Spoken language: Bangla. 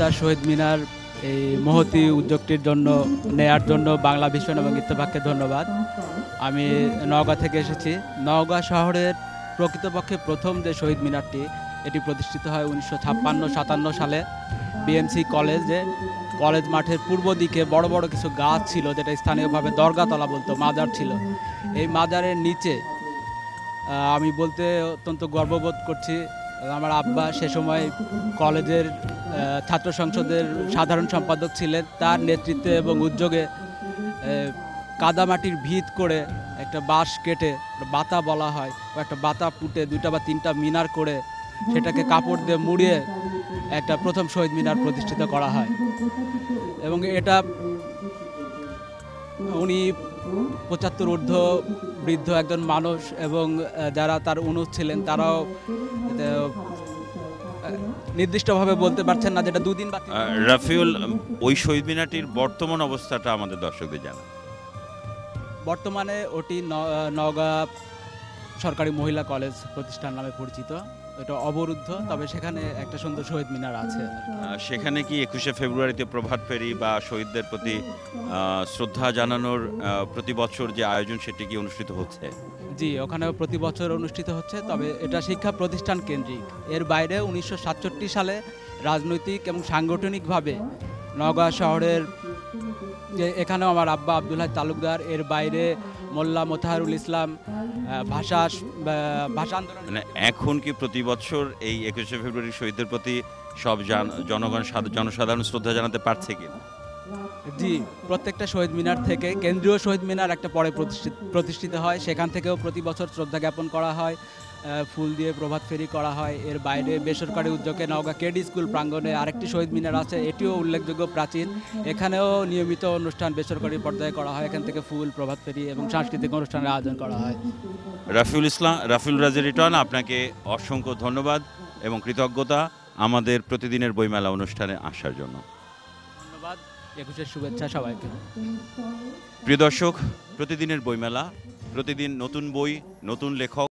তার শহীদ মিনার এই মহতী উদ্যোগটির জন্য নেয়ার জন্য বাংলা ভিশন এবং ইত্তেফাককে ধন্যবাদ। আমি নওগাঁ থেকে এসেছি। নওগাঁ শহরের প্রকৃতপক্ষে প্রথম যে শহীদ মিনারটি এটি প্রতিষ্ঠিত হয় 1956-57 সালে বিএমসি কলেজে। কলেজ মাঠের পূর্ব দিকে বড় বড় কিছু গাছ ছিল, যেটা স্থানীয়ভাবে দরগাতলা বলতো, মাজার ছিল। এই মাজারের নিচে আমি বলতে অত্যন্ত গর্ববোধ করছি, আমার আব্বা সে সময় কলেজের ছাত্র সংসদের সাধারণ সম্পাদক ছিলেন। তার নেতৃত্বে এবং উদ্যোগে কাদামাটির ভিত করে একটা বাঁশ কেটে, বাতা বলা হয়, একটা বাতা পুঁতে 2টা বা 3টা মিনার করে সেটাকে কাপড় দিয়ে মুড়িয়ে একটা প্রথম শহীদ মিনার প্রতিষ্ঠিত করা হয়। এবং এটা উনি 75 ঊর্ধ্ব বৃদ্ধ একজন মানুষ এবং যারা তার অনুজ ছিলেন তারাও নির্দিষ্টভাবে বলতে পারছেন না, যেটা 2 দিন বা রাফিউল, ওই শহীদ মিনারটির বর্তমান অবস্থাটা আমাদের দর্শকদের জানান। বর্তমানে ওটি নওগাঁ সরকারি মহিলা কলেজ প্রতিষ্ঠান নামে পরিচিত। এটা অবরুদ্ধ, তবে সেখানে একটা সুন্দর শহীদ মিনার আছে। সেখানে কি 21শে ফেব্রুয়ারিতে প্রভাত ফেরি বা শহীদদের প্রতি শ্রদ্ধা জানানোর প্রতি বছর যে আয়োজন সেটি কি অনুষ্ঠিত হচ্ছে? জি, ওখানেও প্রতি বছর অনুষ্ঠিত হচ্ছে, তবে এটা শিক্ষা প্রতিষ্ঠান কেন্দ্রিক। এর বাইরে 1967 সালে রাজনৈতিক এবং সাংগঠনিকভাবে নওগাঁ শহরের যে এখানেও আমার আব্বা আব্দুল হাই তালুকদার, এর বাইরে মোল্লা মোতাহারুল ইসলাম ভাষা আন্দোলন। মানে এখন কি প্রতি বছর এই 21শে ফেব্রুয়ারি শহীদদের প্রতি সব জনসাধারণ শ্রদ্ধা জানাতে পারছে কি? জি, প্রত্যেকটা শহীদ মিনার থেকে কেন্দ্রীয় শহীদ মিনার একটা পরে প্রতিষ্ঠিত হয়, সেখান থেকেও প্রতি বছর শ্রদ্ধা জ্ঞাপন করা হয়, ফুল দিয়ে প্রভাত ফেরি করা হয়। এর বাইরে বেসরকারি উদ্যোগে নওগাঁ কেডি স্কুল প্রাঙ্গণে আরেকটি শহীদ মিনার আছে, এটিও উল্লেখযোগ্য প্রাচীন। এখানেও নিয়মিত অনুষ্ঠান বেসরকারি পর্যায়ে করা হয়, এখান থেকে ফুল, প্রভাত ফেরি এবং সাংস্কৃতিক অনুষ্ঠানের আয়োজন করা হয়। রাফিউল রাজী রিটন, আপনাকে অসংখ্য ধন্যবাদ এবং কৃতজ্ঞতা আমাদের প্রতিদিনের বইমেলা অনুষ্ঠানে আসার জন্য। ধন্যবাদ, 21-এর শুভেচ্ছা সবাইকে। প্রিয় দর্শক, প্রতিদিনের বইমেলা, প্রতিদিন নতুন বই, নতুন লেখক।